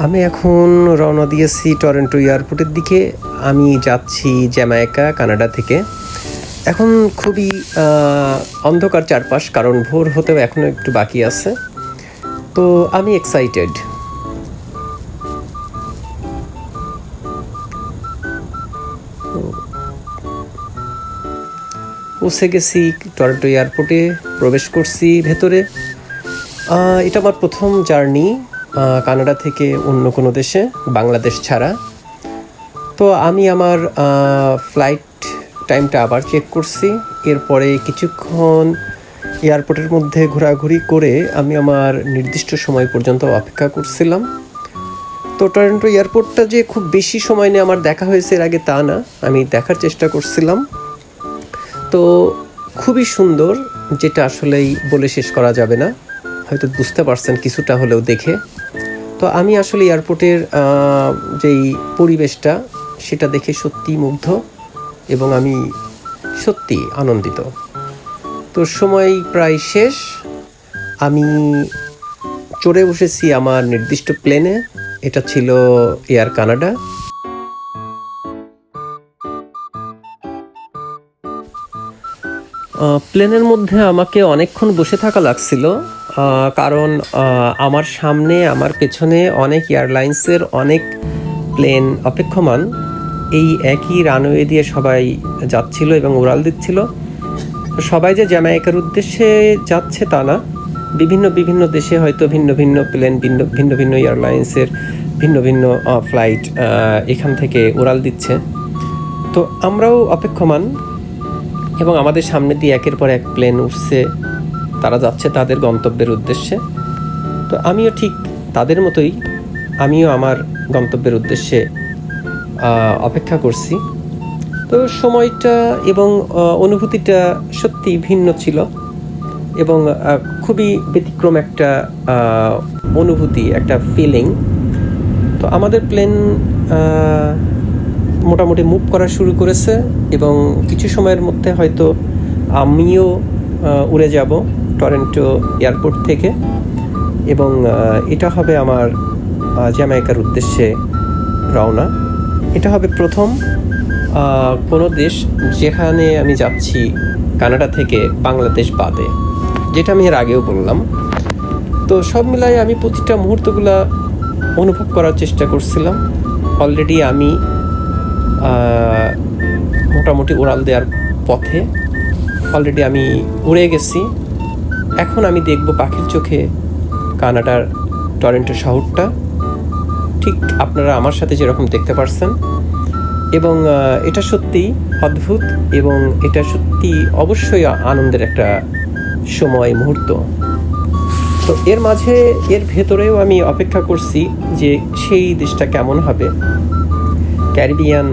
আমি এখন রওনা দিয়েছি টরন্টো এয়ারপোর্টের দিকে। আমি যাচ্ছি জ্যামাইকা, কানাডা থেকে। এখন খুবই অন্ধকার চারপাশ, কারণ ভোর হতেও এখনও একটু বাকি আছে। তো আমি এক্সাইটেড। পৌঁছে গেছি টরন্টো এয়ারপোর্টে, প্রবেশ করছি ভেতরে। এটা আমার প্রথম জার্নি কানাডা থেকে অন্য কোনো দেশে, বাংলাদেশ ছাড়া। তো আমি আমার ফ্লাইট টাইমটা আবার চেক করছি। এরপরে কিছুক্ষণ এয়ারপোর্টের মধ্যে ঘোরাঘুরি করে আমি আমার নির্দিষ্ট সময় পর্যন্ত অপেক্ষা করছিলাম। তো টরন্টো এয়ারপোর্টটা যে খুব বেশি সময় নিয়ে আমার দেখা হয়েছে এর আগে তা না, আমি দেখার চেষ্টা করছিলাম। তো খুবই সুন্দর, যেটা আসলেই বলে শেষ করা যাবে না। হয়তো বুঝতে পারছেন কিছুটা হলেও দেখে। তো আমি আসলে এয়ারপোর্টের যেই পরিবেশটা, সেটা দেখে সত্যিই মুগ্ধ এবং আমি সত্যি আনন্দিত। তো সময় প্রায় শেষ। আমি চড়ে বসেছি আমার নির্দিষ্ট প্লেনে। এটা ছিল এয়ার কানাডা। প্লেনের মধ্যে আমাকে অনেকক্ষণ বসে থাকা লাগছিল, কারণ আমার সামনে আমার পেছনে অনেক এয়ারলাইন্সের অনেক প্লেন অপেক্ষমান। এই একই রানওয়ে দিয়ে সবাই যাচ্ছিল এবং উড়াল দিচ্ছিল। সবাই যে জ্যামাইকার উদ্দেশ্যে যাচ্ছে তা না, বিভিন্ন বিভিন্ন দেশে হয়তো ভিন্ন ভিন্ন প্লেন, ভিন্ন ভিন্ন এয়ারলাইন্সের ভিন্ন ভিন্ন ফ্লাইট এখান থেকে উড়াল দিচ্ছে। তো আমরাও অপেক্ষমান এবং আমাদের সামনে দিয়ে একের পর এক প্লেন উঠছে, তারা যাচ্ছে তাদের গন্তব্যের উদ্দেশ্যে। তো আমিও ঠিক তাদের মতোই, আমিও আমার গন্তব্যের উদ্দেশ্যে অপেক্ষা করছি। তো সময়টা এবং অনুভূতিটা সত্যি ভিন্ন ছিল এবং খুবই ব্যতিক্রম একটা অনুভূতি, একটা ফিলিং। তো আমাদের প্লেন মোটামুটি মুভ করা শুরু করেছে এবং কিছু সময়ের মধ্যে হয়তো আমিও উড়ে যাব টরন্টো এয়ারপোর্ট থেকে এবং এটা হবে আমার জ্যামাইকার উদ্দেশ্যে রওনা। এটা হবে প্রথম কোনো দেশ যেখানে আমি যাচ্ছি কানাডা থেকে বাংলাদেশ বাদে, যেটা আমি এর আগেও বললাম। তো সব মিলাই আমি প্রতিটা মুহূর্তগুলো অনুভব করার চেষ্টা করছিলাম। অলরেডি আমি মোটামুটি উড়াল দেওয়ার পথে, অলরেডি আমি উড়ে গেছি। এখন আমি দেখব পাখির চোখে কানাডার টরন্টো শহরটা, ঠিক আপনারা আমার সাথে যেরকম দেখতে পারছেন। এবং এটা সত্যি অদ্ভুত এবং এটা সত্যি অবশ্যই আনন্দের একটা সময়, মুহূর্ত। তো এর মাঝে, এর ভেতরেও আমি অপেক্ষা করছি যে সেই দেশটা কেমন হবে। ক্যারিবিয়ান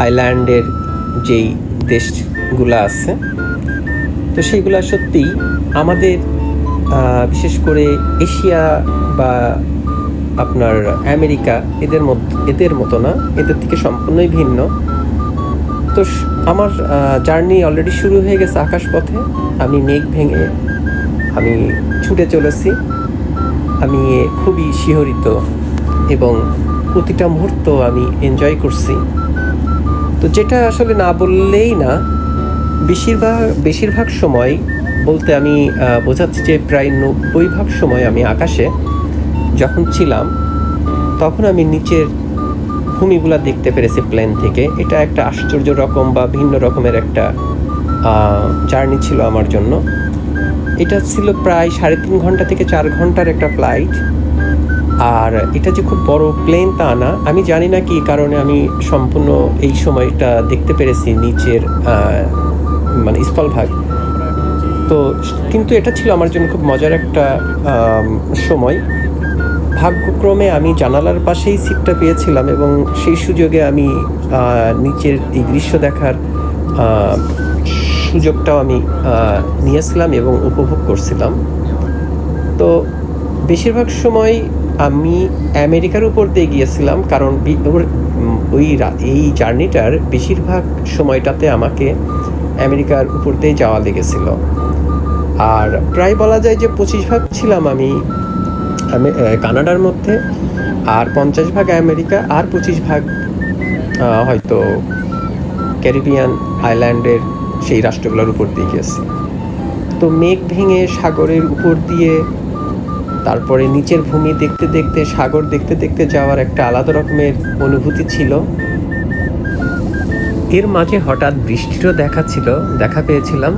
আইল্যান্ডের যেই দেশগুলো আছে, তো সেইগুলো সত্যিই আমাদের বিশেষ করে এশিয়া বা আপনার আমেরিকা এদের মতো না, এদের থেকে সম্পূর্ণই ভিন্ন। তো আমার জার্নি অলরেডি শুরু হয়ে গেছে আকাশপথে। আমি মেঘ ভেঙে আমি ছুটে চলেছি। আমি খুবই শিহরিত এবং প্রতিটা মুহূর্ত আমি এনজয় করছি। তো যেটা আসলে না বললেই না, বেশিরভাগ সময় বলতে আমি বোঝাচ্ছি যে প্রায় 90% সময় আমি আকাশে যখন ছিলাম, তখন আমি নিচের ভূমিগুলা দেখতে পেরেছি প্লেন থেকে। এটা একটা আশ্চর্য রকম বা ভিন্ন রকমের একটা জার্নি ছিল আমার জন্য। এটা ছিল প্রায় 3.5 ঘন্টা থেকে 4 ঘন্টার একটা ফ্লাইট। আর এটা যে খুব বড় প্লেন তা না, আমি জানি না কী কারণে আমি সম্পূর্ণ এই সময়টা দেখতে পেরেছি নিচের মানে স্থলভাগ। তো কিন্তু এটা ছিল আমার জন্য খুব মজার একটা সময়। ভাগ্যক্রমে আমি জানালার পাশেই সিটটা পেয়েছিলাম এবং সেই সুযোগে আমি নিচের এই দৃশ্য দেখার সুযোগটাও আমি নিয়েছিলাম এবং উপভোগ করছিলাম। তো বেশিরভাগ সময় আমি আমেরিকার উপর দিয়ে গিয়েছিলাম, কারণ এই জার্নিটার বেশিরভাগ সময়টাতে আমাকে আমেরিকার উপর দিয়ে যাওয়া লেগেছিল। আর প্রায় বলা যায় যে 25% ছিলাম আমি কানাডার মধ্যে, আর 50% আমেরিকা, আর 25% হয়তো ক্যারিবিয়ান আইল্যান্ডের সেই রাষ্ট্রগুলোর উপর দিয়ে গেছি। তো মেঘ ভেঙে সাগরের উপর দিয়ে, তারপরে নিচের ভূমি দেখতে দেখতে, সাগর দেখতে দেখতে যাওয়ার একটা আলাদা রকমের অনুভূতি ছিল। এর মাঝে হঠাৎ বৃষ্টিরও দেখা পেয়েছিলাম।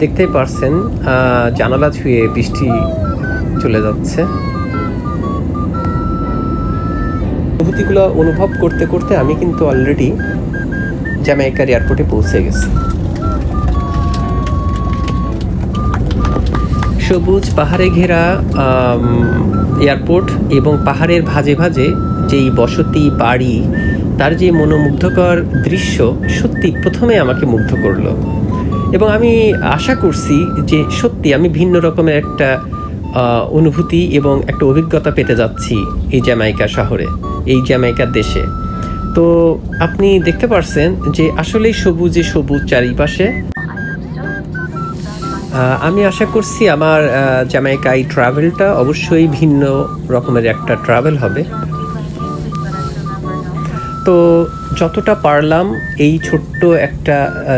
দেখতেই পারছেন জানালা ছুঁয়ে বৃষ্টি চলে যাচ্ছে। অনুভূতিগুলো অনুভব করতে করতে আমি কিন্তু অলরেডি জ্যামাইকার এয়ারপোর্টে পৌঁছে গেছি। সবুজ পাহাড়ে ঘেরা এয়ারপোর্ট এবং পাহাড়ের ভাঁজে ভাঁজে যেই বসতি বাড়ি, তার যে মনোমুগ্ধকর দৃশ্য সত্যি প্রথমে আমাকে মুগ্ধ করলো। এবং আমি আশা করছি যে সত্যি আমি ভিন্ন রকমের একটা অনুভূতি এবং একটা অভিজ্ঞতা পেতে যাচ্ছি এই জ্যামাইকা শহরে, এই জ্যামাইকার দেশে। তো আপনি দেখতে পারছেন যে আসলেই সবুজে সবুজ চারিপাশে। আমি আশা করছি আমার জ্যামাইকা এই ট্রাভেলটা অবশ্যই ভিন্ন রকমের একটা ট্রাভেল হবে। তো যতটা পারলাম এই ছোট্ট একটা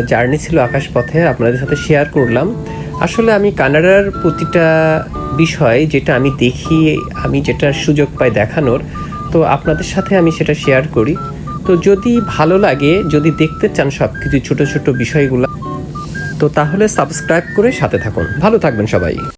জার্নি ছিল আকাশপথে, আপনাদের সাথে শেয়ার করলাম। আসলে আমি কানাডার প্রতিটা বিষয় যেটা আমি দেখি, আমি যেটা সুযোগ পাই দেখানোর, তো আপনাদের সাথে আমি সেটা শেয়ার করি। তো যদি ভালো লাগে, যদি দেখতে চান সব কিছু ছোটো ছোটো বিষয়গুলো, তো তাহলে সাবস্ক্রাইব করে সাথে থাকুন। ভালো থাকবেন সবাই।